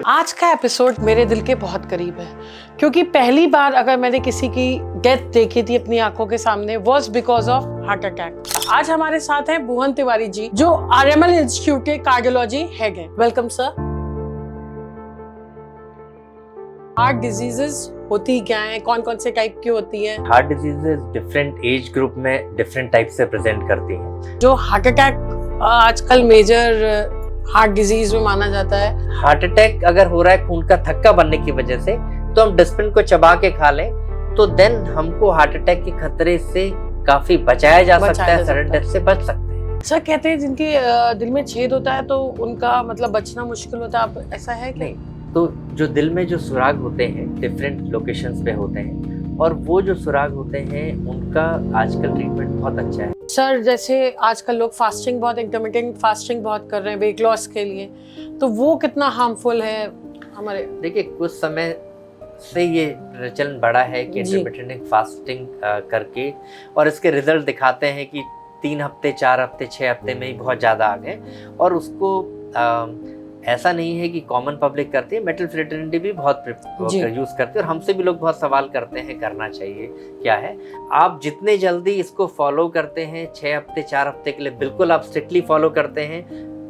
आज का एपिसोड मेरे दिल के बहुत करीब है क्योंकि पहली बार अगर मैंने किसी की डेथ देखी थी अपनी आंखों के सामने was because of heart attack. आज हमारे साथ हैं भुवन तिवारी जी जो RML इंस्टीट्यूट के कार्डियोलॉजी हेड हैं। Welcome sir. हार्ट डिजीजेस होती क्या है, कौन कौन से टाइप की होती है? Heart diseases different age group में डिफरेंट टाइप से प्रेजेंट करती हैं। जो हार्ट अटैक आजकल मेजर हार्ट डिजीज में माना जाता है। हार्ट अटैक अगर हो रहा है खून का थक्का बनने की वजह से, तो हम डिस्पिन को चबा के खा लें तो देन हमको हार्ट अटैक के खतरे से काफी बचाया जा सकता है, सडन डेथ से बच सकते हैं। सर कहते हैं जिनके दिल में छेद होता है तो उनका मतलब बचना मुश्किल होता है, आप ऐसा है कि नहीं? तो जो दिल में जो सुराग होते हैं डिफरेंट लोकेशंस पे होते हैं, और वो जो सुराग होते हैं उनका आजकल ट्रीटमेंट बहुत अच्छा है। सर जैसे आजकल लोग फास्टिंग बहुत इंटरमिटेंट फास्टिंग बहुत कर रहे हैं वेट लॉस के लिए, तो वो कितना हार्मफुल है हमारे? देखिए कुछ समय से ये प्रचलन बढ़ा है कि इंटरमिटेंट फास्टिंग करके, और इसके रिजल्ट दिखाते हैं कि 3 हफ्ते 4 हफ्ते 6 हफ्ते में ही बहुत ज़्यादा आ गए। और उसको ऐसा नहीं है कि कॉमन पब्लिक करती है, मेटल फ्रेटर्निटी भी बहुत यूज़ करती है, और हमसे भी लोग बहुत सवाल करते हैं करना चाहिए क्या है। आप जितने जल्दी इसको फॉलो करते हैं 6 हफ्ते 4 हफ्ते के लिए बिल्कुल आप स्ट्रिक्टली फॉलो करते हैं,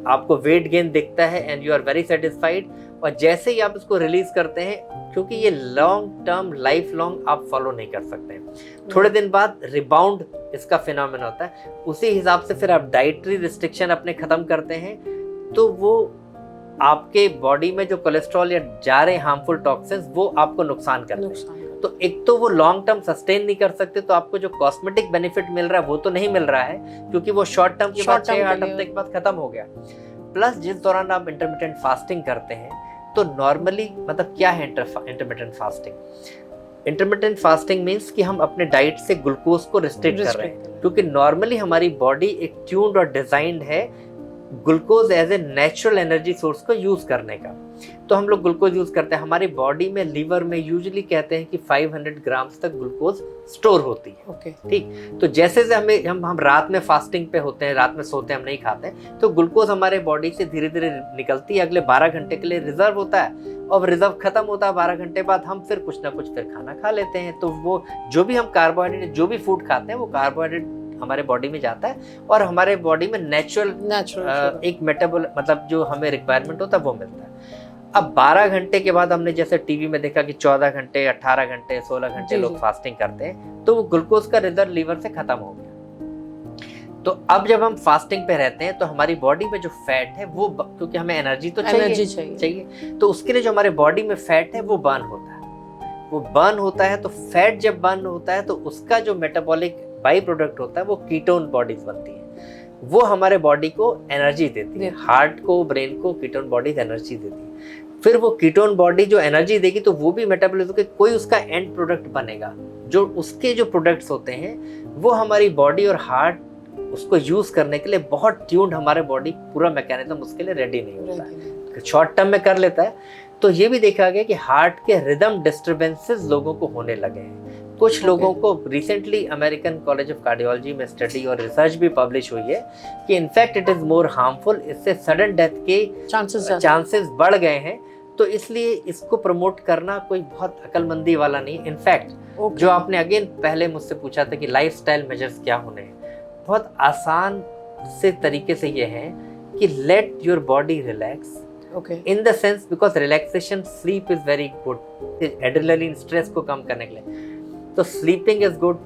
आपको वेट गेन दिखता है and you are very satisfied. और जैसे ही आप इसको रिलीज करते हैं, क्योंकि ये लॉन्ग टर्म लाइफ लॉन्ग आप फॉलो नहीं कर सकते हैं, थोड़े दिन बाद रिबाउंड इसका फिनोमेना होता है। उसी हिसाब से फिर आप डाइटरी रिस्ट्रिक्शन अपने खत्म करते हैं, तो वो आपके बॉडी में जो कोलेस्ट्रॉल या जा रहे हार्मफुल टॉक्सिन्स वो आपको नुकसान करते हैं। तो एक तो वो लॉन्ग टर्म सस्टेन नहीं कर सकते, तो आपको जो कॉस्मेटिक बेनिफिट मिल रहा है वो तो नहीं मिल रहा है, क्योंकि वो शॉर्ट टर्म के बाद 6-8 हफ्ते के बाद खत्म हो गया। प्लस जिस दौरान आप इंटरमिटेंट फास्टिंग करते हैं, तो नॉर्मली मतलब क्या है intermittent fasting? Intermittent fasting means कि हम अपने डाइट से ग्लूकोज को रिस्ट्रिक्ट कर रहे हैं, क्योंकि नॉर्मली हमारी बॉडी एक ट्यून्ड और डिजाइंड है glucose as a natural energy source को यूज करने का। तो हम लोग ग्लूकोज यूज करते हैं, हमारी बॉडी में लीवर में यूजुअली कहते हैं कि 500 ग्राम्स तक ग्लूकोज स्टोर होती है। ठीक, तो जैसे से हम रात में फास्टिंग पे होते हैं, रात में सोते हैं, हम नहीं खाते हैं, तो ग्लूकोज हमारे बॉडी से धीरे धीरे निकलती है, अगले 12 घंटे के लिए रिजर्व होता है, और रिजर्व खत्म होता है 12 घंटे बाद हम फिर कुछ ना कुछ फिर खाना खा लेते हैं। तो वो जो भी हम कार्बोहाइड्रेट जो भी फूड खाते हैं वो कार्बोहाइड्रेट हमारे बॉडी में जाता है, और हमारे बॉडी में नेचुरल एक मेटाबॉल मतलब जो हमें रिक्वायरमेंट होता है वो मिलता है। अब 12 घंटे के बाद हमने जैसे टीवी में देखा कि 14 घंटे 18 घंटे 16 घंटे लोग फास्टिंग करते हैं, तो वो ग्लूकोज का रिजर्व लीवर से खत्म हो गया। तो अब जब हम फास्टिंग पे रहते हैं तो हमारी बॉडी में जो फैट है वो, क्योंकि हमें एनर्जी तो चाहिए, तो उसके लिए जो हमारे बॉडी में फैट है वो बर्न होता है। वो बर्न होता है, तो फैट जब बर्न होता है तो उसका जो मेटाबॉलिक बाई प्रोडक्ट होता है वो कीटोन बॉडीज बनती है, वो हमारे बॉडी को एनर्जी देती है, हार्ट को ब्रेन को कीटोन बॉडीज एनर्जी देती है। फिर वो कीटोन बॉडी जो एनर्जी देगी तो वो भी मेटाबॉलिज्म के कोई उसका एंड प्रोडक्ट बनेगा, जो उसके जो प्रोडक्ट्स होते हैं वो हमारी बॉडी और हार्ट उसको यूज करने के लिए बहुत ट्यून्ड, हमारे बॉडी पूरा मैकेनिज्म उसके लिए रेडी नहीं होता है, शॉर्ट टर्म में कर लेता है। तो ये भी देखा गया कि हार्ट के रिदम डिस्टर्बेंसेस लोगों को होने लगे हैं। कुछ लोगों को recently American college of cardiology में स्टडी और रिसर्च भी पब्लिश हुई है कि in fact it is more harmful, इससे सडन डेथ के चांसेस बढ़ गए हैं। तो इसलिए इसको प्रमोट करना कोई बहुत अकलमंदी वाला नहीं। इनफैक्ट जो आपने अगेन पहले मुझसे पूछा था कि लाइफस्टाइल मेजर्स क्या होने हैं, बहुत आसान से तरीके से ये है कि let your body relax, in the sense because relaxation sleep is very good, adrenaline stress को कम करने के लिए, तो sleeping is good,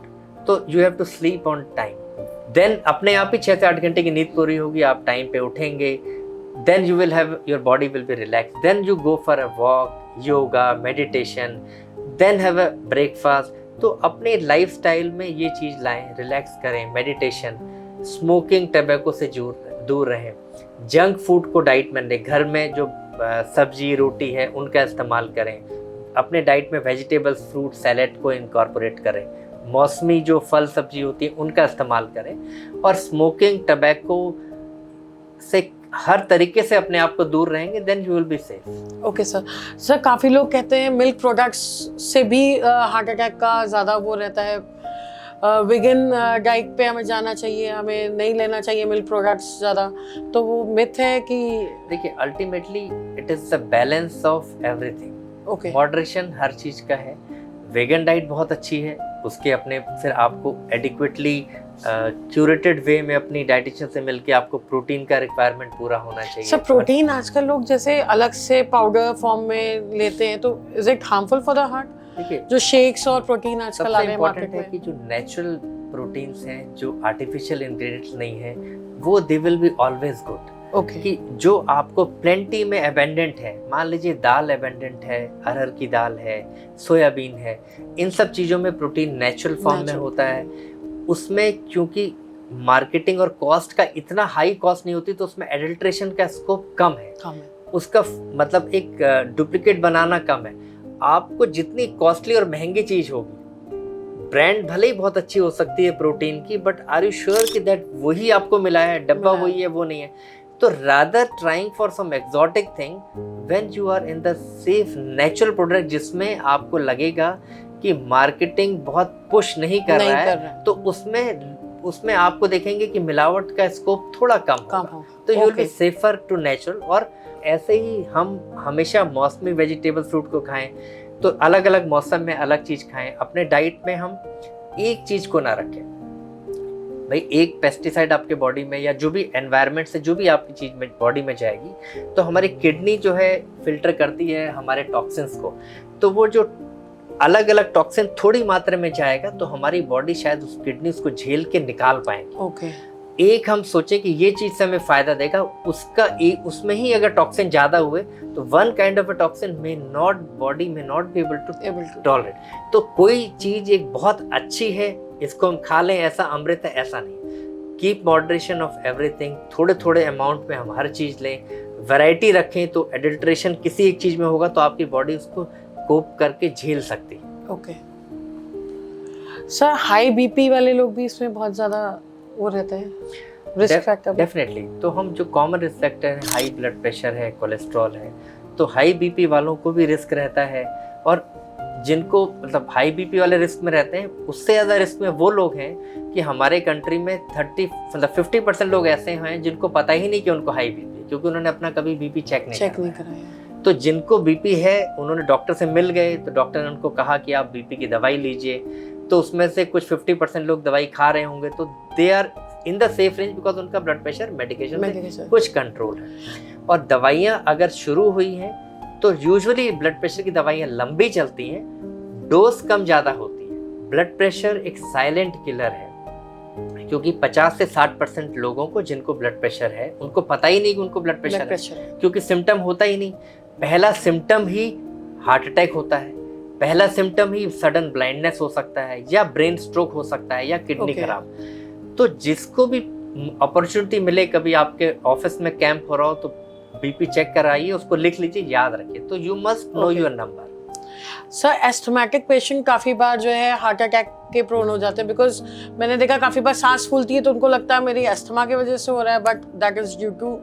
तो you have to sleep on time, then अपने आप ही 6 से 8 घंटे की नींद पूरी होगी, आप टाइम पे उठेंगे, then you will have your body will be relaxed, then you go for a walk, yoga, meditation, then have a breakfast। तो अपने लाइफस्टाइल में ये चीज लाएं, रिलैक्स करें, मेडिटेशन, स्मोकिंग टबैको से दूर रहें, जंक फूड को डाइट में लें, घर में जो सब्जी रोटी है उनका इस्तेमाल करें, अपने डाइट में वेजिटेबल्स फ्रूट सैलेड को इनकॉर्पोरेट करें, मौसमी जो फल सब्जी होती है उनका इस्तेमाल करें, और स्मोकिंग टबैको से हर तरीके से अपने आप को दूर रहेंगे, then you will be safe. Okay sir, काफ़ी लोग कहते हैं मिल्क प्रोडक्ट्स से भी हार्ट अटैक का ज़्यादा वो रहता है वेगन डाइट पे हमें जाना चाहिए, हमें नहीं लेना चाहिए मिल्क प्रोडक्ट्स ज़्यादा, तो वो मिथ है कि देखिए ultimately it is the balance of everything. Okay moderation हर चीज़ का है। वेगन डाइट बहुत अच्छी है, उसके अपने फिर आपको एडिक्वेटली क्यूरेटेड वे में अपनी डाइटिशियन से मिलके आपको प्रोटीन का रिक्वायरमेंट पूरा होना चाहिए। सब प्रोटीन आजकल लोग जैसे अलग से पाउडर फॉर्म में लेते हैं, तो is it harmful for the heart? देखिए जो शेक्स और प्रोटीन आजकल आ सबसे रहे हैं मार्केट इम्पोर्टेंट है में। कि जो नेचुरल प्रोटीन्स हैं, जो आर्टिफिशियल इंग्रेडिएंट्स नहीं है, वो they will be always good. Okay कि जो आपको प्लेंटी में एबेंडेंट है, मान लीजिए दाल एबेंडेंट है, अरहर की दाल है, सोयाबीन है, इन सब चीज़ों में प्रोटीन नेचुरल फॉर्म में Natural. होता है। उसमें क्योंकि मार्केटिंग और कॉस्ट का इतना हाई कॉस्ट नहीं होती, तो उसमें एडल्ट्रेशन का स्कोप कम है। कम है। उसका मतलब एक डुप्लीकेट बनाना कम है। आपको जितनी कॉस्टली और महंगी चीज़ होगी, ब्रांड भले ही बहुत अच्छी हो सकती है प्रोटीन की, बट आर यू श्योर कि दैट वही आपको मिला है, डब्बा मिला है। वही है, वो नहीं है। तो rather trying for some exotic thing when you are in the safe natural product, जिसमें आपको लगेगा कि मार्केटिंग बहुत पुश नहीं कर रहा है, तो उसमें आपको देखेंगे कि मिलावट का स्कोप थोड़ा कम होगा। तो you will be safer to natural. और ऐसे ही हम हमेशा मौसमी वेजिटेबल फ्रूट को खाएं, तो अलग अलग मौसम में अलग चीज़ खाएं। अपने डाइट में हम एक चीज़ को ना रखें। भाई एक पेस्टिसाइड आपके बॉडी में या जो भी एनवायरनमेंट से जो भी आपकी चीज़ में बॉडी में जाएगी, तो हमारी किडनी जो है फिल्टर करती है हमारे टॉक्सिन्स को। तो वो जो अलग अलग टॉक्सिन थोड़ी मात्रा में जाएगा, तो हमारी बॉडी शायद उस किडनी उसको झेल के निकाल पाएंगे। ओके एक हम सोचें कि ये चीज़ से हमें फ़ायदा देगा, उसका उसमें ही अगर टॉक्सिन ज़्यादा हुए, तो one kind of a toxin body में not be able to tolerate. तो कोई चीज़ एक बहुत अच्छी है, इसको हम खा लें, ऐसा अमृत है, ऐसा नहीं। Keep moderation of everything. थोड़े थोड़े अमाउंट में हम हर चीज़ लें, वैरायटी रखें। तो एडल्ट्रेशन किसी एक चीज़ में होगा तो आपकी बॉडी उसको कोप करके झेल सकती है। ओके सर, हाई बीपी वाले लोग भी इसमें बहुत ज़्यादा वो रहते हैं, रिस्क फैक्टर? डेफिनेटली। तो हम जो कॉमन रिस्क फैक्टर हैं, हाई ब्लड प्रेशर है, कोलेस्ट्रॉल है, तो हाई बीपी वालों को भी रिस्क रहता है। और जिनको मतलब हाई बीपी वाले रिस्क में रहते हैं, उससे ज़्यादा रिस्क में वो लोग हैं कि हमारे कंट्री में 50% लोग ऐसे हैं जिनको पता ही नहीं कि उनको हाई बीपी है, क्योंकि उन्होंने अपना कभी बीपी चेक नहीं कराया। तो जिनको बीपी है, उन्होंने डॉक्टर से मिल गए, तो डॉक्टर ने उनको कहा कि आप बीपी की दवाई लीजिए, तो उसमें से कुछ 50% लोग दवाई खा रहे होंगे, तो they are in the safe range, because उनका ब्लड प्रेशर मेडिकेशन में कुछ कंट्रोल है। और दवाइयाँ अगर शुरू हुई हैं, तो यूजुअली ब्लड प्रेशर की दवाइयाँ लंबी चलती हैं, डोज कम ज़्यादा होती है। ब्लड प्रेशर एक साइलेंट किलर है, क्योंकि 50 से 60% लोगों को जिनको ब्लड प्रेशर है, उनको पता ही नहीं कि उनको ब्लड प्रेशर है, क्योंकि सिम्टम होता ही नहीं। पहला सिम्टम ही हार्ट अटैक होता है, पहला सिम्टम ही सडन ब्लाइंडनेस हो सकता है, या ब्रेन स्ट्रोक हो सकता है, या किडनी खराब। तो जिसको भी अपॉर्चुनिटी मिले, कभी आपके ऑफिस में कैंप हो रहा हो, तो बीपी चेक कराइए, उसको लिख लीजिए, याद रखिए। तो you must know your number. Sir, asthmatic patient काफ़ी बार जो है हार्ट अटैक के प्रोन हो जाते हैं, बिकॉज मैंने देखा काफ़ी बार सांस फूलती है तो उनको लगता है मेरी अस्थमा की वजह से हो रहा है, but that is due to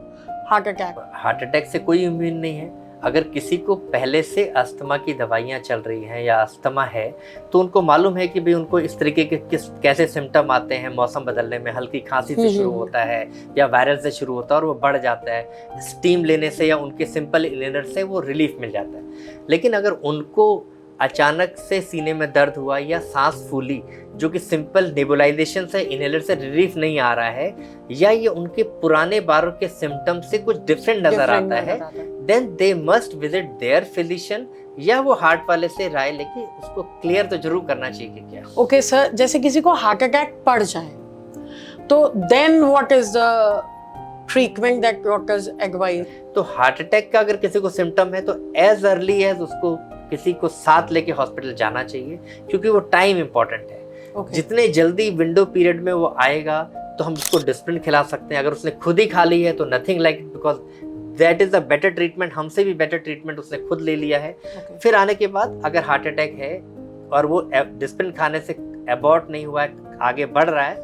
heart attack. Heart attack से कोई इम्यून नहीं है। अगर किसी को पहले से अस्थमा की दवाइयाँ चल रही हैं या अस्थमा है, तो उनको मालूम है कि भाई उनको इस तरीके के कैसे सिम्टम आते हैं। मौसम बदलने में हल्की खांसी से शुरू होता है, या वायरल से शुरू होता है और वो बढ़ जाता है, स्टीम लेने से या उनके सिंपल इनहेलर से वो रिलीफ मिल जाता है। लेकिन अगर उनको अचानक से सीने में दर्द हुआ या सांस फूली, जो कि सिंपल नेबुलाइजेशन से, इनहेलर से रिलीफ नहीं आ रहा है, या ये उनके पुराने बारों के सिम्टम से कुछ डिफरेंट नजर आता है, then they must visit their physician, या वो हार्ट वाले से राय लेके उसको क्लियर तो जरूर करना चाहिए कि क्या। ओके सर, जैसे किसी को हार्ट अटैक पड़ जाए, तो then what is the treatment that doctors advise? तो हार्ट अटैक का अगर किसी को सिम्टम है, तो एज अर्ली एज उसको किसी को साथ लेके हॉस्पिटल जाना चाहिए, क्योंकि वो टाइम इंपॉर्टेंट है। जितने जल्दी विंडो पीरियड में वो आएगा, तो हम उसको डिस्प्रिन खिला सकते हैं। अगर उसने खुद ही खा ली है, तो nothing like, because that is a better treatment, हमसे भी बेटर ट्रीटमेंट उसने खुद ले लिया है। फिर आने के बाद अगर हार्ट अटैक है और वो डिस्प्रिन खाने से अबॉर्ट नहीं हुआ है, आगे बढ़ रहा है,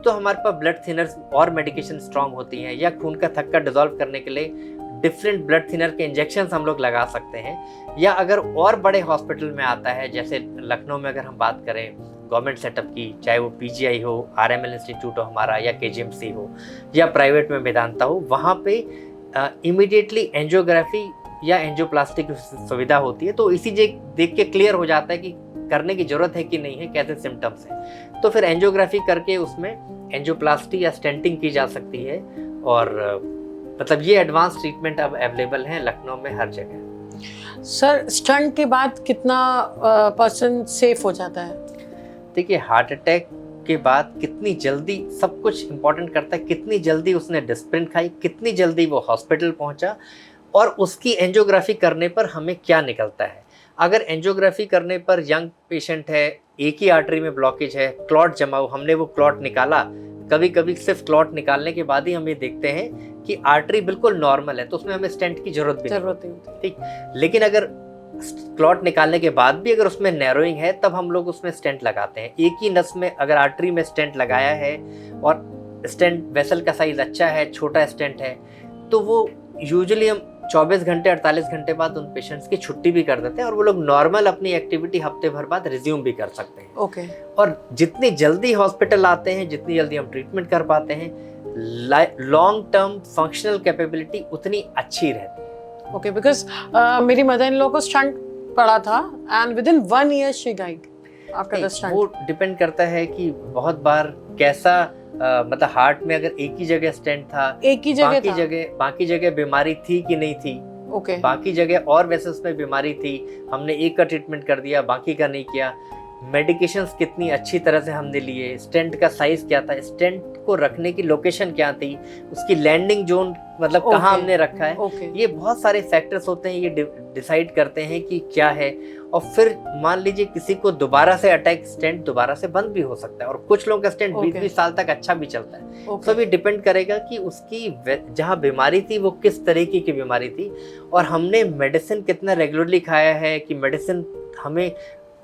तो हमारे पास ब्लड थिनर्स और मेडिकेशन स्ट्रांग होती हैं, या खून का थक्का डिजोल्व करने के लिए डिफरेंट ब्लड थिनर के इंजेक्शन हम लोग लगा सकते हैं। या अगर और बड़े हॉस्पिटल में आता है, जैसे लखनऊ में अगर हम बात करें, गवर्नमेंट सेटअप की, चाहे वो पीजीआई हो, आरएमएल इंस्टीट्यूट हो हमारा, या केजीएमसी हो, या प्राइवेट में वेदांता हो, वहाँ पे इमीडिएटली एंजियोग्राफी या एंजियोप्लास्टी की सुविधा होती है। तो इसी देख के क्लियर हो जाता है कि करने की जरूरत है कि नहीं है, कैसे सिम्टम्स हैं। तो फिर एंजियोग्राफी करके उसमें एंजियोप्लास्टी या स्टेंटिंग की जा सकती है। और मतलब ये एडवांस ट्रीटमेंट अब अवेलेबल हैं लखनऊ में हर जगह। सर स्टंट के बाद कितना पर्सन सेफ हो जाता है? देखिए, हार्ट अटैक के बाद कितनी जल्दी, सब कुछ इम्पोर्टेंट करता है कितनी जल्दी उसने डिस्प्रिन खाई, कितनी जल्दी वो हॉस्पिटल पहुंचा, और उसकी एंजियोग्राफी करने पर हमें क्या निकलता है। अगर एंजियोग्राफी करने पर यंग पेशेंट है, एक ही आर्टरी में ब्लॉकेज है, क्लॉट जमा हो, हमने वो क्लॉट निकाला, कभी कभी सिर्फ क्लॉट निकालने के बाद ही हम ये देखते हैं कि आर्टरी बिल्कुल नॉर्मल है, तो उसमें हमें स्टेंट की जरूरत नहीं होती। ठीक, लेकिन अगर क्लॉट निकालने के बाद भी अगर उसमें नैरोइंग है, तब हम लोग उसमें स्टेंट लगाते हैं। एक ही नस में अगर आर्टरी में स्टेंट लगाया है और स्टेंट वेसल का साइज अच्छा है, छोटा स्टेंट है, तो वो यूजुअली हम 24 घंटे 48 घंटे बाद उन पेशेंट्स की छुट्टी भी कर देते हैं, और वो लोग नॉर्मल अपनी एक्टिविटी हफ्ते भर बाद रिज्यूम भी कर सकते हैं। ओके। और जितनी जल्दी हॉस्पिटल आते हैं, जितनी जल्दी हम ट्रीटमेंट कर पाते हैं, लॉन्ग टर्म फंक्शनल कैपेबिलिटी उतनी अच्छी रहती है। ओके, बिकॉज मेरी मदर इन लॉ को स्टंट पड़ा था and with in 1 year she died after the stunt. वो डिपेंड करता है कि बहुत बार कैसा मतलब हार्ट में अगर एक ही जगह स्टेंट था, एक ही जगह बाकी जगह बीमारी थी कि नहीं थी, ओके, बाकी जगह और वेसल्स में बीमारी थी, हमने एक का ट्रीटमेंट कर दिया, बाकी का नहीं किया, मेडिकेशंस कितनी अच्छी तरह से हमने लिए, स्टेंट का साइज क्या था, स्टेंट को रखने की लोकेशन क्या थी, उसकी लैंडिंग जोन मतलब कहाँ हमने रखा है, ये बहुत सारे फैक्टर्स होते हैं, ये डिसाइड करते हैं कि क्या है। और फिर मान लीजिए किसी को दोबारा से अटैक, स्टेंट दोबारा से बंद भी हो सकता है, और कुछ लोगों का स्टेंट 20-20 साल तक अच्छा भी चलता है। तो ये डिपेंड करेगा कि उसकी जहाँ बीमारी थी वो किस तरीके की बीमारी थी, और हमने मेडिसिन कितना रेगुलरली खाया है, कि मेडिसिन हमें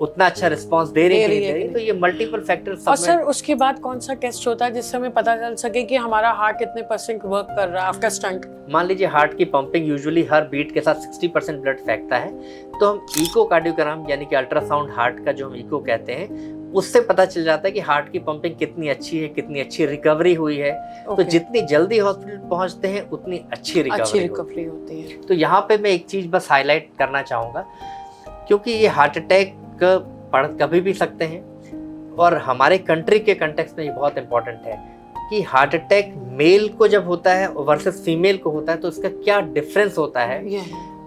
उतना अच्छा रिस्पांस दे रही है। तो ये मल्टीपल फैक्टर्स। और सर उसके बाद कौन सा टेस्ट होता है जिससे हमें पता चल सके कि हमारा हार्ट कितने % वर्क कर रहा है आफ्टर स्टंट? मान लीजिए हार्ट की पंपिंग यूजुअली हर बीट के साथ 60% ब्लड फेंकता है, तो हम इकोकार्डियोग्राम यानी कि अल्ट्रासाउंड हार्ट का जो हम इको कहते हैं, उससे पता चल जाता है कि हार्ट की पंपिंग कितनी अच्छी है, कितनी अच्छी रिकवरी हुई है। तो जितनी जल्दी हॉस्पिटल पहुंचते हैं उतनी अच्छी रिकवरी होती है। तो यहाँ पे मैं एक चीज बस हाईलाइट करना चाहूंगा, क्योंकि ये हार्ट अटैक पढ़ कभी भी सकते हैं, और हमारे कंट्री के कंटेक्स्ट में ये बहुत इंपॉर्टेंट है कि हार्ट अटैक मेल को जब होता है वर्सेस फीमेल को होता है तो इसका क्या डिफरेंस होता है।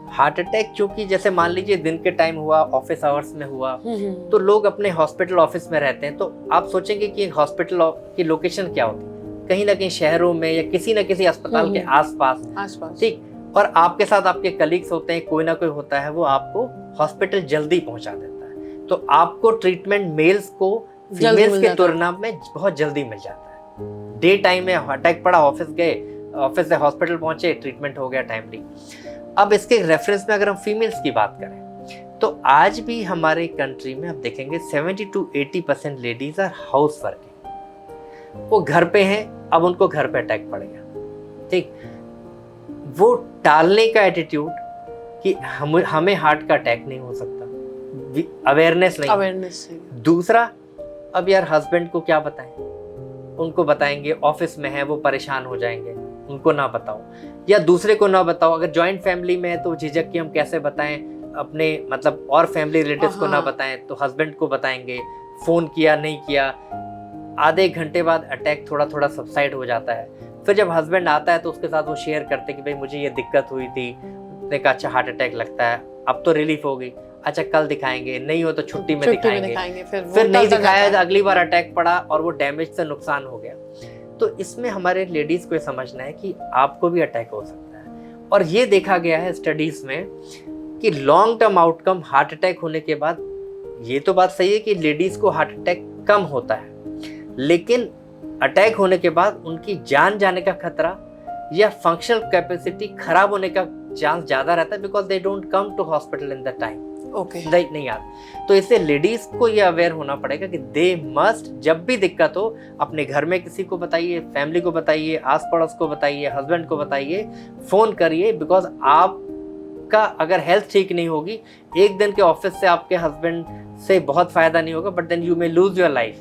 हार्ट अटैक क्योंकि जैसे मान लीजिए दिन के टाइम हुआ, ऑफिस आवर्स में हुआ, तो लोग अपने हॉस्पिटल ऑफिस में रहते हैं, तो आप सोचेंगे कि हॉस्पिटल की लोकेशन क्या होती है, कहीं ना कहीं शहरों में या किसी न किसी अस्पताल के आसपास। ठीक, और आपके साथ आपके कलीग्स होते हैं, कोई ना कोई होता है, वो आपको हॉस्पिटल जल्दी पहुंचा देता है। तो आपको ट्रीटमेंट मेल्स को फीमेल्स के तुलना में बहुत जल्दी मिल जाता है। डे टाइम में अटैक पड़ा, ऑफिस गए, ऑफिस से हॉस्पिटल पहुंचे, ट्रीटमेंट हो गया टाइमली। अब इसके रेफरेंस में अगर हम फीमेल्स की बात करें, तो आज भी हमारे कंट्री में आप देखेंगे 70 to 80% ladies are house working. वो घर पे हैं, अब उनको घर पे अटैक पड़ेगा। ठीक, वो टालने का एटीट्यूड कि हमें हार्ट का अटैक नहीं हो सकता, अवेयरनेस नहीं। दूसरा, अब यार हस्बैंड को क्या बताएं, उनको बताएंगे ऑफिस में है, वो परेशान हो जाएंगे, उनको ना बताओ, या दूसरे को ना बताओ। अगर जॉइंट फैमिली में है तो झिझक कि हम कैसे बताएं अपने मतलब और फैमिली रिलेटिव्स को ना बताएं, तो हस्बैंड को बताएंगे, फोन किया नहीं किया, आधे घंटे बाद अटैक थोड़ा थोड़ा सबसाइड हो जाता है। फिर जब हस्बैंड आता है तो उसके साथ वो शेयर करते कि भाई मुझे ये दिक्कत हुई थी, उसने कहा अच्छा हार्ट अटैक लगता है, अब तो रिलीफ हो गई, अच्छा कल दिखाएंगे, नहीं हो तो छुट्टी में दिखाएंगे। फिर नहीं दिखाया तो अगली बार अटैक पड़ा और वो डैमेज से नुकसान हो गया। तो इसमें हमारे लेडीज को ये समझना है कि आपको भी अटैक हो सकता है, और ये देखा गया है स्टडीज में कि long term outcome heart attack होने के बाद, ये तो बात सही है कि लेडीज को हार्ट अटैक कम होता है, लेकिन अटैक होने के बाद उनकी जान जाने का खतरा या फंक्शनल कैपेसिटी खराब होने का चांस ज्यादा रहता है, because they don't come to hospital in the time. नहीं यार, तो इससे लेडीज को ये अवेयर होना पड़ेगा कि दे मस्ट, जब भी दिक्कत हो अपने घर में किसी को बताइए, फैमिली को बताइए, आस पड़ोस को बताइए, हस्बैंड को बताइए, फोन करिए, बिकॉज आपका उनका अगर हेल्थ ठीक नहीं होगी, एक दिन के ऑफिस से आपके हस्बैंड से बहुत फायदा नहीं होगा, but then you may lose your life.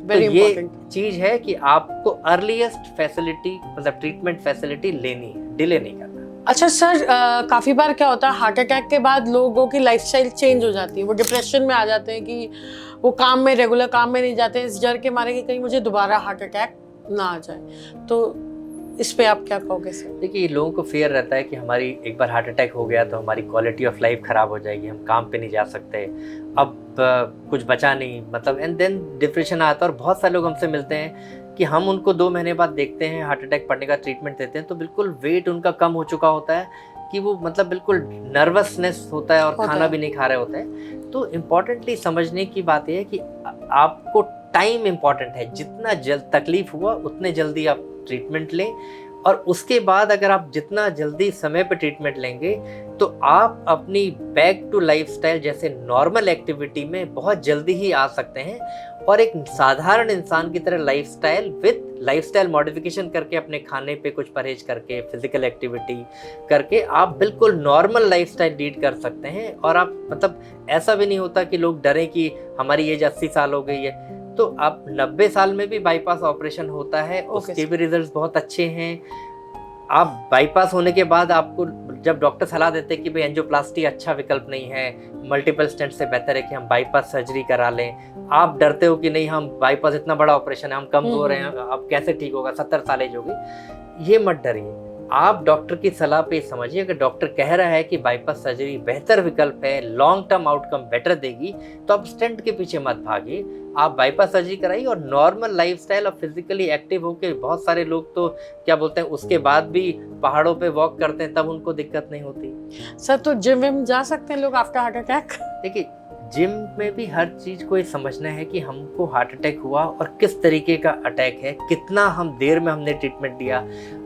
तो ये चीज है कि आपको अर्लीस्ट फैसिलिटी मतलब ट्रीटमेंट फैसिलिटी लेनी है, डिले नहीं करना। अच्छा सर, काफी बार क्या होता है हार्ट अटैक के बाद लोगों की लाइफस्टाइल चेंज हो जाती है, वो डिप्रेशन में आ जाते हैं कि वो रेगुलर काम में नहीं जाते हैं इस डर के मारे कि कहीं मुझे दोबारा हार्ट अटैक ना आ जाए, तो इस पे आप क्या कहोगे सर? देखिए, लोगों को फियर रहता है कि हमारी एक बार हार्ट अटैक हो गया तो हमारी क्वालिटी ऑफ लाइफ खराब हो जाएगी, हम काम पे नहीं जा सकते, अब कुछ बचा नहीं, मतलब एंड देन डिप्रेशन आता है। और बहुत सारे लोग हमसे मिलते हैं कि हम उनको 2 महीने बाद देखते हैं, हार्ट अटैक पड़ने का ट्रीटमेंट देते हैं तो बिल्कुल वेट उनका कम हो चुका होता है कि वो मतलब बिल्कुल नर्वसनेस होता है और खाना भी नहीं खा रहे होते हैं। तो इम्पॉर्टेंटली समझने की बात यह है कि आपको टाइम इम्पॉर्टेंट है, जितना जल्द तकलीफ हुआ उतने जल्दी आप ट्रीटमेंट लें, और उसके बाद अगर आप जितना जल्दी समय पर ट्रीटमेंट लेंगे तो आप अपनी बैक टू लाइफस्टाइल जैसे नॉर्मल एक्टिविटी में बहुत जल्दी ही आ सकते हैं, और एक साधारण इंसान की तरह लाइफस्टाइल मॉडिफिकेशन करके, अपने खाने पे कुछ परहेज करके, फिजिकल एक्टिविटी करके आप बिल्कुल नॉर्मल लाइफस्टाइल लीड कर सकते हैं। और आप मतलब ऐसा भी नहीं होता कि लोग डरें कि हमारी एज 80 साल हो गई है, तो आप 90 साल में भी बाईपास ऑपरेशन होता है, उसके भी रिजल्ट्स बहुत अच्छे हैं। आप बाईपास होने के बाद आपको जब डॉक्टर सलाह देते हैं कि भाई एंजियोप्लास्टी अच्छा विकल्प नहीं है, मल्टीपल स्टेंट से बेहतर है कि हम बाईपास सर्जरी करा लें, आप डरते हो कि नहीं हम बाईपास इतना बड़ा ऑपरेशन है, हम कमजोर हैं, अब कैसे ठीक होगा, 70 साल एज होगी, ये मत डरिए। आप डॉक्टर की सलाह पे समझिए, अगर डॉक्टर कह रहा है कि बाईपास सर्जरी बेहतर विकल्प है, लॉन्ग टर्म आउटकम बेटर देगी, तो आप स्टेंट के पीछे मत भागिए, आप बाईपास सर्जरी कराइए और नॉर्मल लाइफस्टाइल और फिजिकली एक्टिव होकर, बहुत सारे लोग तो क्या बोलते हैं उसके बाद भी पहाड़ों पे वॉक करते हैं, तब उनको दिक्कत नहीं होती। सर तो जिम विम जा सकते हैं लोग आफ्टर हार्ट अटैक? देखिए, जिम में भी हर चीज़ को ये समझना है कि हमको हार्ट अटैक हुआ और किस तरीके का अटैक है, कितना हम देर में हमने ट्रीटमेंट दिया,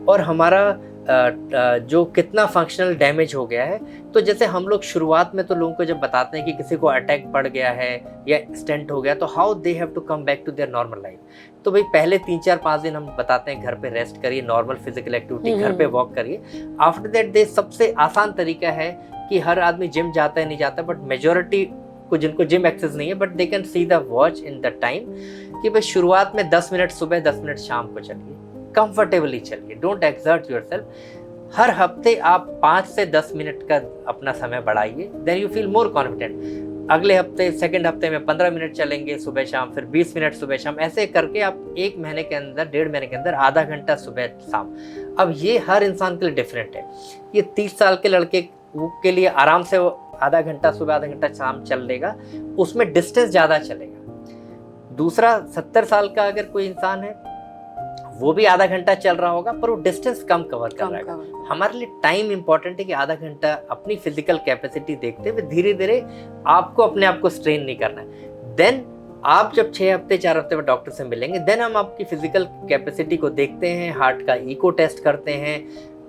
और हमारा जो कितना फंक्शनल डैमेज हो गया है। तो जैसे हम लोग शुरुआत में तो लोगों को जब बताते हैं कि किसी को अटैक पड़ गया है या स्टेंट हो गया, तो how they have to come back to their normal life. तो भाई पहले 3-4-5 दिन हम बताते हैं घर पे रेस्ट करिए, नॉर्मल फिजिकल एक्टिविटी घर पे वॉक करिए। आफ्टर दैट डे सबसे आसान तरीका है कि हर आदमी जिम जाता है नहीं जाता, बट मेजोरिटी को जिनको जिम एक्सेस नहीं है, but they can see the watch in the time कि भाई शुरुआत में 10 मिनट सुबह, 10 मिनट शाम को चलिए, कंफर्टेबली चलिए, डोंट एक्सर्ट योरसेल्फ। हर हफ्ते आप 5 से 10 मिनट का अपना समय बढ़ाइए, then you feel more confident. अगले हफ्ते, सेकंड हफ्ते में 15 मिनट चलेंगे सुबह शाम, फिर 20 मिनट सुबह शाम, ऐसे करके आप 1 महीने के अंदर, 1.5 महीने के अंदर आधा घंटा सुबह शाम। अब ये हर इंसान के लिए डिफरेंट है। ये 30 साल के लड़के के लिए आराम से वो आधा घंटा सुबह, आधा घंटा शाम चल लेगा, उसमें डिस्टेंस ज़्यादा चलेगा। दूसरा 70 साल का अगर कोई इंसान है, वो भी आधा घंटा चल रहा होगा, पर वो डिस्टेंस कम कवर कर रहा है। हमारे लिए टाइम इंपॉर्टेंट है कि आधा घंटा अपनी फिजिकल कैपेसिटी देखते हुए धीरे धीरे आपको अपने आप को स्ट्रेन नहीं करना है। देन आप जब 6 हफ्ते 4 हफ्ते में डॉक्टर से मिलेंगे, देन हम आपकी फिजिकल कैपेसिटी को देखते हैं, हार्ट का इको टेस्ट करते हैं।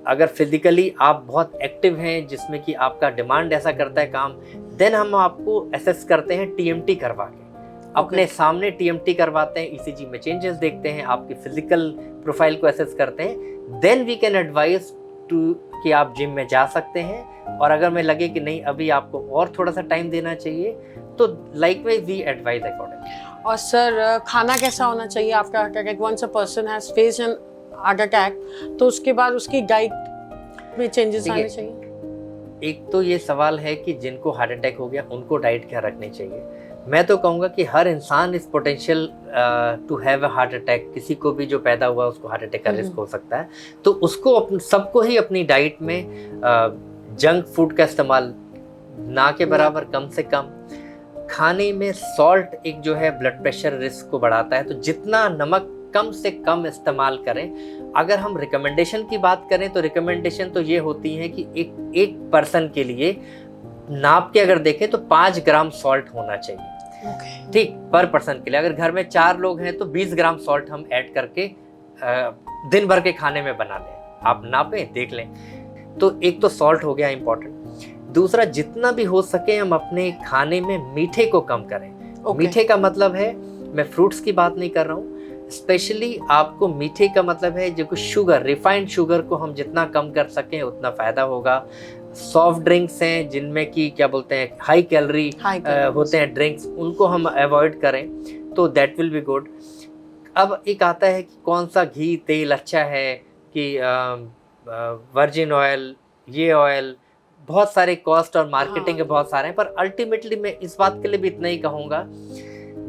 अगर फिजिकली आप बहुत एक्टिव हैं, जिसमें कि आपका डिमांड ऐसा करता है काम, देन हम आपको एसेस करते हैं टीएमटी करवा के, अपने सामने टीएमटी करवाते हैं, ईसीजी में चेंजेस देखते हैं, आपकी फिजिकल प्रोफाइल को एसेस करते हैं। Then we can advise to कि आप जिम में जा सकते हैं, और अगर मैं लगे कि नहीं अभी आपको और थोड़ा सा टाइम देना चाहिए, तो लाइकवाइज वी एडवाइज अकॉर्डिंग। और सर खाना कैसा होना चाहिए after heart attack? Once a person has faced an heart attack, तो उसके बाद उसकी डाइट में चेंजेस आने चाहिए। एक तो ये सवाल है कि जिनको हार्ट अटैक हो गया उनको डाइट क्या रखनी चाहिए। मैं तो कहूँगा कि हर इंसान इस potential to have a heart attack, किसी को भी जो पैदा हुआ उसको हार्ट अटैक का रिस्क हो सकता है, तो उसको सबको ही अपनी डाइट में जंक फूड का इस्तेमाल ना के बराबर, कम से कम। खाने में सॉल्ट एक जो है ब्लड प्रेशर रिस्क को बढ़ाता है, तो जितना नमक कम से कम इस्तेमाल करें। अगर हम रिकमेंडेशन की बात करें तो रिकमेंडेशन तो ये होती है कि एक पर्सन के लिए नाप के अगर देखें तो 5 ग्राम सॉल्ट होना चाहिए, ठीक, पर पर्सन के लिए। अगर घर में 4 लोग हैं तो 20 ग्राम सॉल्ट हम ऐड करके दिन भर के खाने में बना लें, आप नापें देख लें। तो एक तो सॉल्ट हो गया इंपॉर्टेंट। दूसरा, जितना भी हो सके हम अपने खाने में मीठे को कम करें। मीठे का मतलब है, मैं फ्रूट्स की बात नहीं कर रहा हूँ, स्पेशली आपको मीठे का मतलब है जो कुछ शुगर, रिफाइंड शुगर को हम जितना कम कर सकें उतना फ़ायदा होगा। सॉफ्ट ड्रिंक्स हैं जिनमें कि क्या बोलते हैं हाई कैलोरी होते हैं ड्रिंक्स, उनको हम अवॉइड करें तो दैट विल बी गुड। अब एक आता है कि कौन सा घी तेल अच्छा है, कि वर्जिन ऑयल, ये ऑयल, बहुत सारे कॉस्ट और मार्केटिंग के बहुत सारे हैं, पर अल्टीमेटली मैं इस बात के लिए भी इतना ही कहूँगा,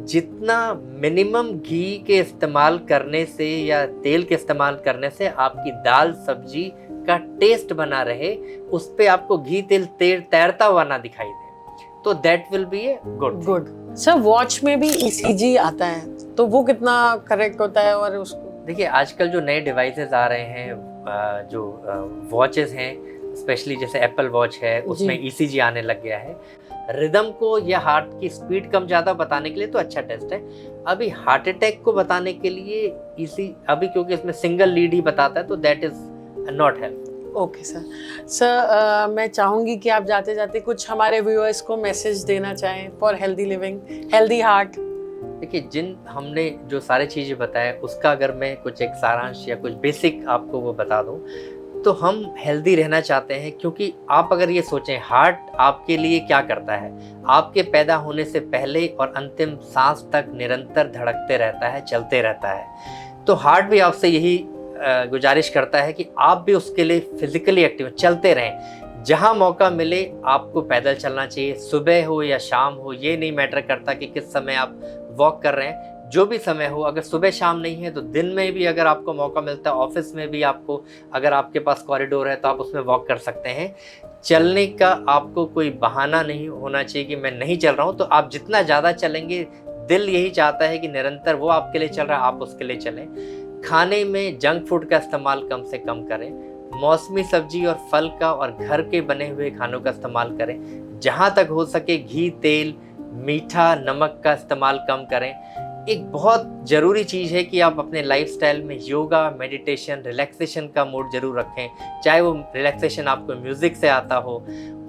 जितना मिनिमम घी के इस्तेमाल करने से या तेल के इस्तेमाल करने से आपकी दाल सब्जी का टेस्ट बना रहे, उस पे आपको घी तेल तैरता हुआ ना दिखाई दे, तो that will be a good. Sir watch में भी ECG आता है, तो वो कितना करेक्ट होता है? और उसको देखिए आजकल जो नए डिवाइसेस आ रहे हैं, जो वॉचेस हैं, स्पेशली जैसे एप्पल वॉच है, उसमें ECG आने लग गया है। रिदम को या हार्ट की स्पीड कम ज़्यादा बताने के लिए तो अच्छा टेस्ट है। अभी हार्ट अटैक को बताने के लिए अभी क्योंकि इसमें सिंगल लीड ही बताता है, तो that is not help. Okay sir, मैं चाहूँगी कि आप जाते जाते कुछ हमारे व्यूअर्स को मैसेज देना चाहें for healthy living, healthy heart. देखिए जिन हमने जो सारी चीज़ें बताया उसका अगर मैं कुछ एक सारांश या कुछ बेसिक आपको वो बता दूं, तो हम हेल्दी रहना चाहते हैं, क्योंकि आप अगर ये सोचें हार्ट आपके लिए क्या करता है, आपके पैदा होने से पहले और अंतिम सांस तक निरंतर धड़कते रहता है, चलते रहता है। तो हार्ट भी आपसे यही गुजारिश करता है कि आप भी उसके लिए फिजिकली एक्टिव चलते रहें। जहाँ मौका मिले आपको पैदल चलना चाहिए, सुबह हो या शाम हो, ये नहीं मैटर करता कि किस समय आप वॉक कर रहे हैं, जो भी समय हो। अगर सुबह शाम नहीं है तो दिन में भी अगर आपको मौका मिलता है, ऑफिस में भी आपको, अगर आपके पास कॉरिडोर है तो आप उसमें वॉक कर सकते हैं। चलने का आपको कोई बहाना नहीं होना चाहिए कि मैं नहीं चल रहा हूँ, तो आप जितना ज़्यादा चलेंगे, दिल यही चाहता है कि निरंतर वो आपके लिए चल रहा है, आप उसके लिए चलें। खाने में जंक फूड का इस्तेमाल कम से कम करें, मौसमी सब्जी और फल का और घर के बने हुए खानों का इस्तेमाल करें। जहाँ तक हो सके घी, तेल, मीठा, नमक का इस्तेमाल कम करें। एक बहुत ज़रूरी चीज़ है कि आप अपने लाइफस्टाइल में योगा, मेडिटेशन, रिलैक्सेशन का मूड जरूर रखें, चाहे वो रिलैक्सेशन आपको म्यूज़िक से आता हो।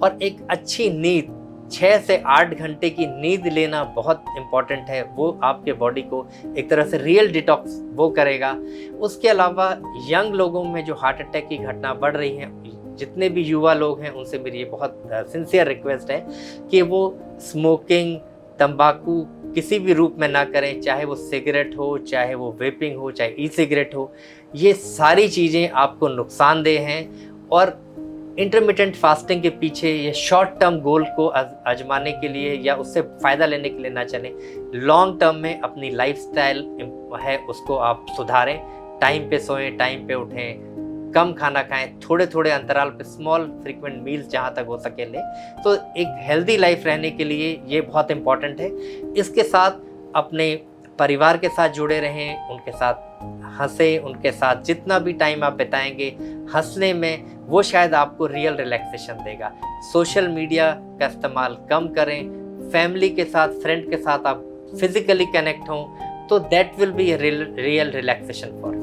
और एक अच्छी नींद, 6 से 8 घंटे की नींद लेना बहुत इम्पॉर्टेंट है। वो आपके बॉडी को एक तरह से रियल डिटॉक्स वो करेगा। उसके अलावा यंग लोगों में जो हार्ट अटैक की घटना बढ़ रही है, जितने भी युवा लोग हैं उनसे मेरी ये बहुत सिंसियर रिक्वेस्ट है कि वो स्मोकिंग, तंबाकू किसी भी रूप में ना करें, चाहे वो सिगरेट हो, चाहे वो वेपिंग हो, चाहे ई सिगरेट हो। ये सारी चीज़ें आपको नुकसानदेह हैं, और इंटरमिटेंट फास्टिंग के पीछे ये शॉर्ट टर्म गोल को आजमाने के लिए या उससे फ़ायदा लेने के लिए ना चलें। लॉन्ग टर्म में अपनी लाइफस्टाइल है उसको आप सुधारें, टाइम पे सोएं, टाइम पे उठें, कम खाना खाएं, थोड़े थोड़े अंतराल पे स्मॉल फ्रीक्वेंट मील्स जहाँ तक हो सके लें। तो एक हेल्दी लाइफ रहने के लिए ये बहुत इम्पॉर्टेंट है। इसके साथ अपने परिवार के साथ जुड़े रहें, उनके साथ हंसें, उनके साथ जितना भी टाइम आप बिताएंगे हंसने में, वो शायद आपको रियल रिलैक्सेशन देगा। सोशल मीडिया का इस्तेमाल कम करें, फैमिली के साथ, फ्रेंड के साथ आप फिजिकली कनेक्ट हों, तो that will be real relaxation for